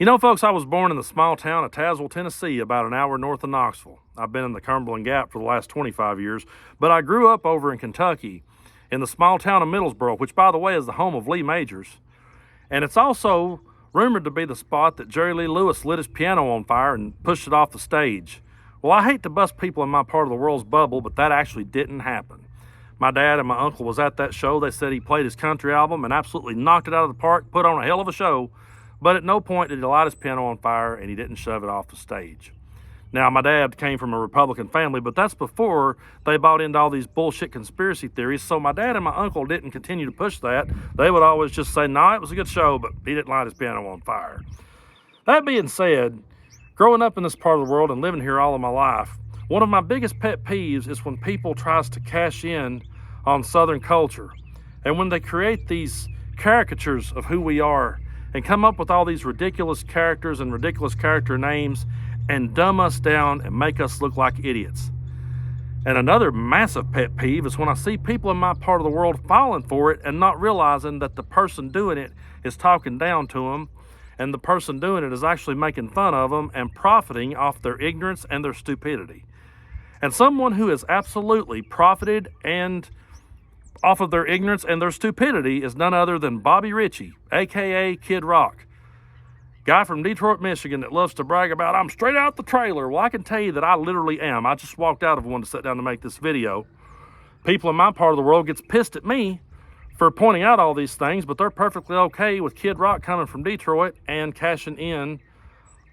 You know, folks, I was born in the small town of Tazewell, Tennessee, about an hour north of Knoxville. I've been in the Cumberland Gap for the last 25 years, but I grew up over in Kentucky in the small town of Middlesboro, which, by the way, is the home of Lee Majors. And it's also rumored to be the spot that Jerry Lee Lewis lit his piano on fire and pushed it off the stage. Well, I hate to bust people in my part of the world's bubble, but that actually didn't happen. My dad and my uncle was at that show. They said he played his country album and absolutely knocked it out of the park, put on a hell of a show, but at no point did he light his piano on fire and he didn't shove it off the stage. Now, my dad came from a Republican family, but that's before they bought into all these bullshit conspiracy theories, so my dad and my uncle didn't continue to push that. They would always just say, no, it was a good show, but he didn't light his piano on fire. That being said, growing up in this part of the world and living here all of my life, one of my biggest pet peeves is when people tries to cash in on Southern culture, and when they create these caricatures of who we are and come up with all these ridiculous characters and ridiculous character names and dumb us down and make us look like idiots. And another massive pet peeve is when I see people in my part of the world falling for it and not realizing that the person doing it is talking down to them, and the person doing it is actually making fun of them and profiting off their ignorance and their stupidity. And someone who has absolutely profited and off of their ignorance and their stupidity is none other than Bobby Ritchie, aka Kid Rock. Guy from Detroit, Michigan that loves to brag about, I'm straight out the trailer. Well, I can tell you that I literally am. I just walked out of one to sit down to make this video. People in my part of the world gets pissed at me for pointing out all these things, but they're perfectly okay with Kid Rock coming from Detroit and cashing in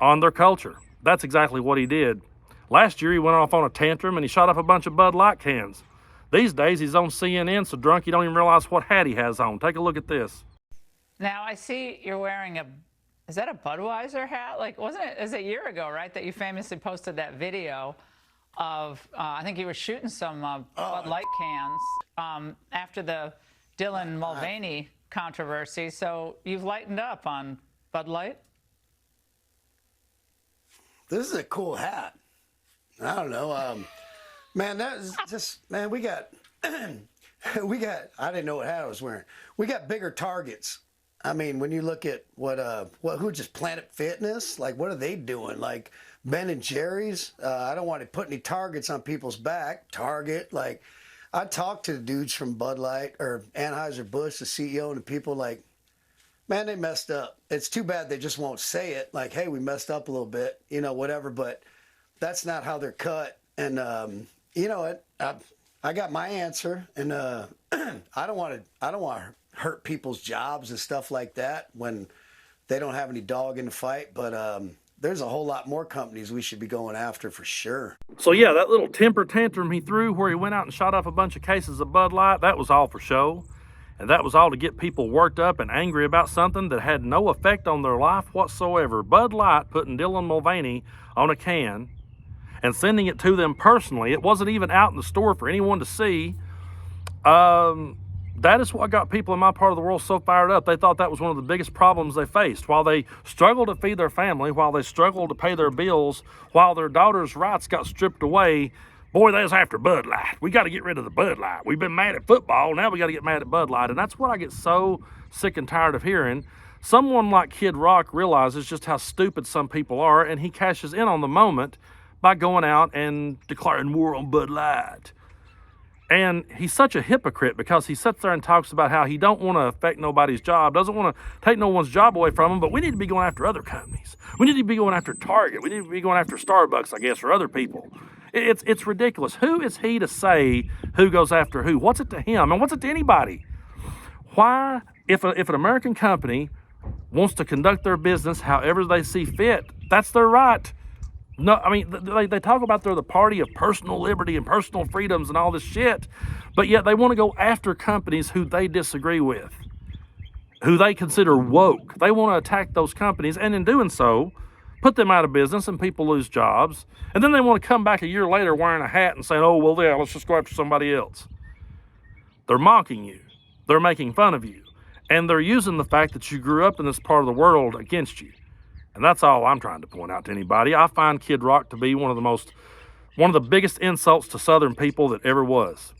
on their culture. That's exactly what he did. Last year, he went off on a tantrum and he shot up a bunch of Bud Light cans. These days, he's on CNN so drunk he don't even realize what hat he has on. Take a look at this. Now, I see you're wearing is that a Budweiser hat? Like, it was a year ago, right, that you famously posted that video of, I think you were shooting some Bud Light cans after the Dylan Mulvaney controversy. So you've lightened up on Bud Light? This is a cool hat. I don't know. Man, that is just, man, we got, I didn't know what hat I was wearing. We got bigger targets. I mean, when you look at who just Planet Fitness, like what are they doing? Like Ben and Jerry's? I don't want to put any targets on people's back. Target, like I talked to the dudes from Bud Light or Anheuser-Busch, the CEO, and the people like, man, they messed up. It's too bad they just won't say it. Like, hey, we messed up a little bit, whatever, but that's not how they're cut. And, you know what? I got my answer, and I don't want to hurt people's jobs and stuff like that when they don't have any dog in the fight. But there's a whole lot more companies we should be going after for sure. So yeah, that little temper tantrum he threw where he went out and shot off a bunch of cases of Bud Light, that was all for show. And that was all to get people worked up and angry about something that had no effect on their life whatsoever. Bud Light putting Dylan Mulvaney on a can and sending it to them personally. It wasn't even out in the store for anyone to see. That is what got people in my part of the world so fired up. They thought that was one of the biggest problems they faced. While they struggled to feed their family, while they struggled to pay their bills, while their daughter's rights got stripped away, boy, they was after Bud Light. We got to get rid of the Bud Light. We've been mad at football, now we got to get mad at Bud Light. And that's what I get so sick and tired of hearing. Someone like Kid Rock realizes just how stupid some people are, and he cashes in on the moment by going out and declaring war on Bud Light. And he's such a hypocrite because he sits there and talks about how he don't want to affect nobody's job, doesn't want to take no one's job away from him, but we need to be going after other companies. We need to be going after Target. We need to be going after Starbucks, I guess, or other people. It's ridiculous. Who is he to say who goes after who? What's it to him? And what's it to anybody? Why, if an American company wants to conduct their business however they see fit, that's their right. No, I mean, they talk about they're the party of personal liberty and personal freedoms and all this shit, but yet they want to go after companies who they disagree with, who they consider woke. They want to attack those companies, and in doing so, put them out of business and people lose jobs. And then they want to come back a year later wearing a hat and saying, oh, well, yeah, let's just go after somebody else. They're mocking you. They're making fun of you. And they're using the fact that you grew up in this part of the world against you. And that's all I'm trying to point out to anybody. I find Kid Rock to be one of the biggest insults to Southern people that ever was.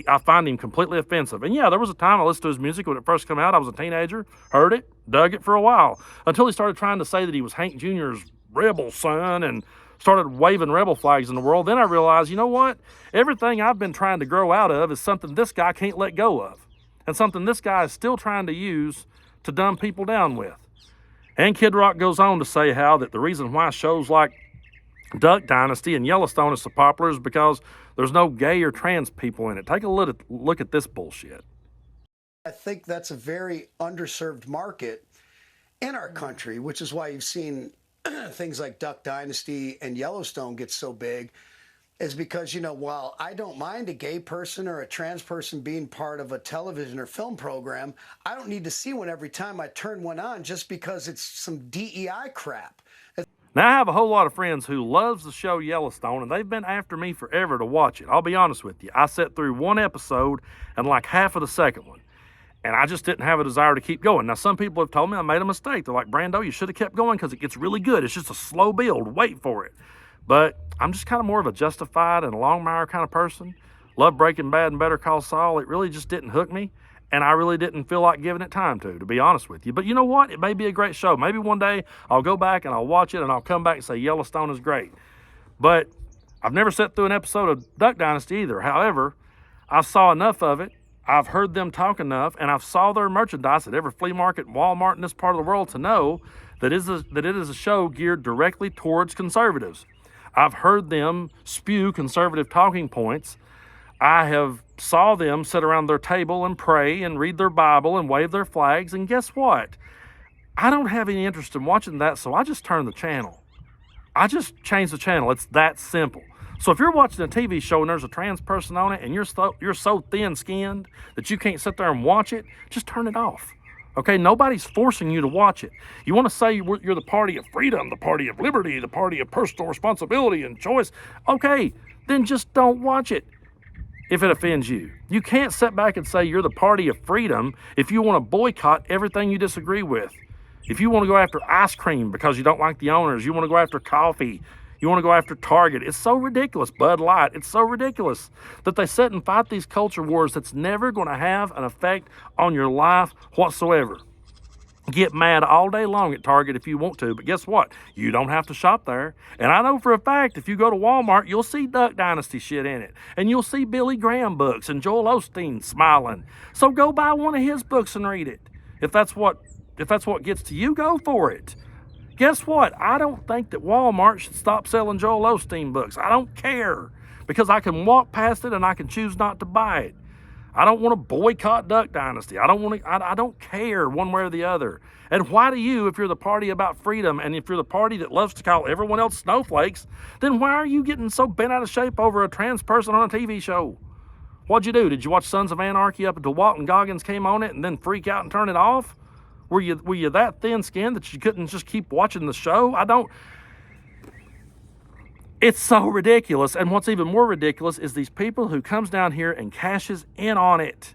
I find him completely offensive. And yeah, there was a time I listened to his music when it first came out. I was a teenager, heard it, dug it for a while, until he started trying to say that he was Hank Jr.'s rebel son and started waving rebel flags in the world. Then I realized, you know what? Everything I've been trying to grow out of is something this guy can't let go of, and something this guy is still trying to use to dumb people down with. And Kid Rock goes on to say how that the reason why shows like Duck Dynasty and Yellowstone is so popular is because there's no gay or trans people in it. Take a look at this bullshit. I think that's a very underserved market in our country, which is why you've seen things like Duck Dynasty and Yellowstone get so big, is because, you know, while I don't mind a gay person or a trans person being part of a television or film program, I don't need to see one every time I turn one on just because it's some DEI crap. Now, I have a whole lot of friends who loves the show Yellowstone, and they've been after me forever to watch it. I'll be honest with you. I sat through one episode and like half of the second one, and I just didn't have a desire to keep going. Now, some people have told me I made a mistake. They're like, Brando, you should have kept going because it gets really good. It's just a slow build. Wait for it. But I'm just kind of more of a Justified and Longmire kind of person. Love Breaking Bad and Better Call Saul. It really just didn't hook me. And I really didn't feel like giving it time to be honest with you. But you know what? It may be a great show. Maybe one day I'll go back and I'll watch it and I'll come back and say Yellowstone is great. But I've never sat through an episode of Duck Dynasty either. However, I saw enough of it. I've heard them talk enough, and I've saw their merchandise at every flea market and Walmart in this part of the world to know that it is a show geared directly towards conservatives. I've heard them spew conservative talking points. I have saw them sit around their table and pray and read their Bible and wave their flags. And guess what? I don't have any interest in watching that, so I just turn the channel. I just change the channel. It's that simple. So if you're watching a TV show and there's a trans person on it and you're so thin-skinned that you can't sit there and watch it, just turn it off. Okay, nobody's forcing you to watch it. You want to say you're the party of freedom, the party of liberty, the party of personal responsibility and choice. Okay, then just don't watch it if it offends you. You can't sit back and say you're the party of freedom if you want to boycott everything you disagree with. If you want to go after ice cream because you don't like the owners, you want to go after coffee, you want to go after Target. It's so ridiculous. Bud Light, it's so ridiculous that they sit and fight these culture wars that's never going to have an effect on your life whatsoever. Get mad all day long at Target if you want to, but guess what? You don't have to shop there. And I know for a fact, if you go to Walmart, you'll see Duck Dynasty shit in it. And you'll see Billy Graham books and Joel Osteen smiling. So go buy one of his books and read it. If that's what gets to you, go for it. Guess what? I don't think that Walmart should stop selling Joel Osteen books. I don't care, because I can walk past it and I can choose not to buy it. I don't want to boycott Duck Dynasty. I don't care one way or the other. And why do you, if you're the party about freedom and if you're the party that loves to call everyone else snowflakes, then why are you getting so bent out of shape over a trans person on a TV show? What'd you do? Did you watch Sons of Anarchy up until Walton Goggins came on it and then freak out and turn it off? Were you that thin-skinned that you couldn't just keep watching the show? It's so ridiculous. And what's even more ridiculous is these people who comes down here and cashes in on it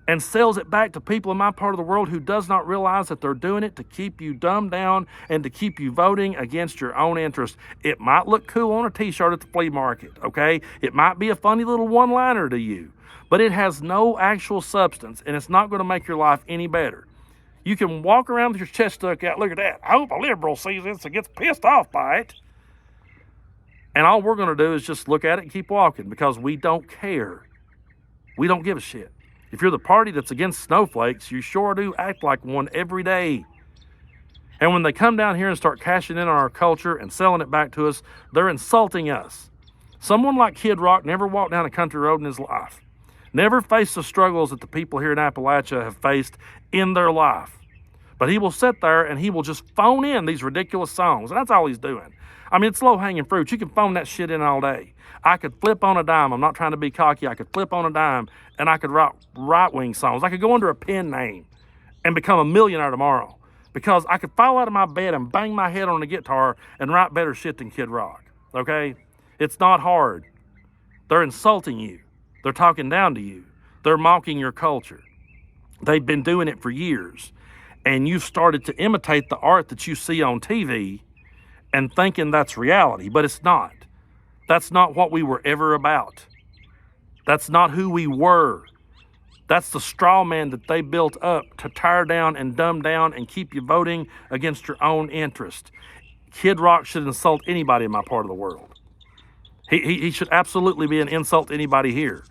and sells it back to people in my part of the world who does not realize that they're doing it to keep you dumbed down and to keep you voting against your own interest. It might look cool on a t-shirt at the flea market, okay? It might be a funny little one-liner to you, but it has no actual substance, and it's not going to make your life any better. You can walk around with your chest stuck out. Look at that. I hope a liberal sees this and gets pissed off by it. And all we're going to do is just look at it and keep walking, because we don't care. We don't give a shit. If you're the party that's against snowflakes, you sure do act like one every day. And when they come down here and start cashing in on our culture and selling it back to us, they're insulting us. Someone like Kid Rock never walked down a country road in his life. Never faced the struggles that the people here in Appalachia have faced in their life. But he will sit there and he will just phone in these ridiculous songs. And that's all he's doing. I mean, it's low-hanging fruit. You can phone that shit in all day. I could flip on a dime. I'm not trying to be cocky. I could flip on a dime and I could write right-wing songs. I could go under a pen name and become a millionaire tomorrow, because I could fall out of my bed and bang my head on a guitar and write better shit than Kid Rock, okay? It's not hard. They're insulting you. They're talking down to you. They're mocking your culture. They've been doing it for years. And you've started to imitate the art that you see on TV and thinking that's reality, but it's not. That's not what we were ever about. That's not who we were. That's the straw man that they built up to tear down and dumb down and keep you voting against your own interest. Kid Rock should insult anybody in my part of the world. He should absolutely be an insult to anybody here.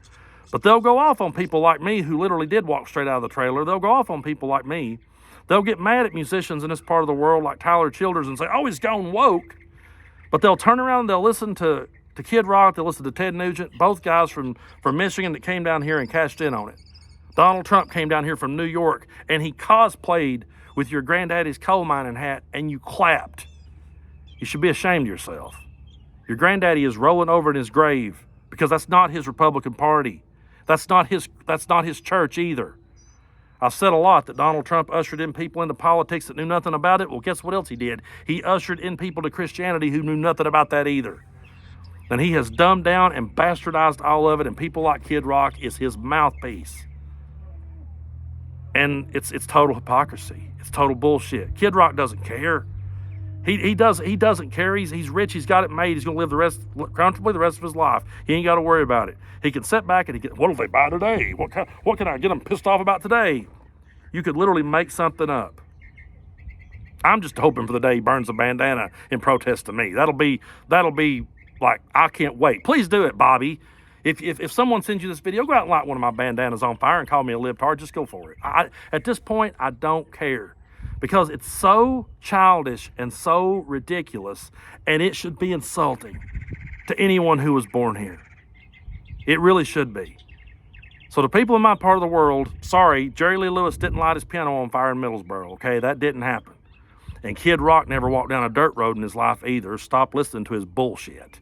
But they'll go off on people like me who literally did walk straight out of the trailer. They'll go off on people like me. They'll get mad at musicians in this part of the world like Tyler Childers and say, oh, he's gone woke. But they'll turn around and they'll listen to Kid Rock. They'll listen to Ted Nugent, both guys from Michigan that came down here and cashed in on it. Donald Trump came down here from New York and he cosplayed with your granddaddy's coal mining hat and you clapped. You should be ashamed of yourself. Your granddaddy is rolling over in his grave because that's not his Republican Party. That's not his church either. I've said a lot that Donald Trump ushered in people into politics that knew nothing about it. Well, guess what else he did? He ushered in people to Christianity who knew nothing about that either. And he has dumbed down and bastardized all of it, and people like Kid Rock is his mouthpiece. And it's total hypocrisy. It's total bullshit. Kid Rock doesn't care. He doesn't care. He's rich. He's got it made. He's going to live comfortably the rest of his life. He ain't got to worry about it. He can sit back and what will they buy today? What can I get them pissed off about today? You could literally make something up. I'm just hoping for the day he burns a bandana in protest to me. That'll be like, I can't wait. Please do it, Bobby. If someone sends you this video, go out and light one of my bandanas on fire and call me a libtard. Just go for it. At this point, I don't care. Because it's so childish and so ridiculous, and it should be insulting to anyone who was born here. It really should be. So the people in my part of the world, sorry, Jerry Lee Lewis didn't light his piano on fire in Middlesboro, okay? That didn't happen. And Kid Rock never walked down a dirt road in his life either. Stop listening to his bullshit.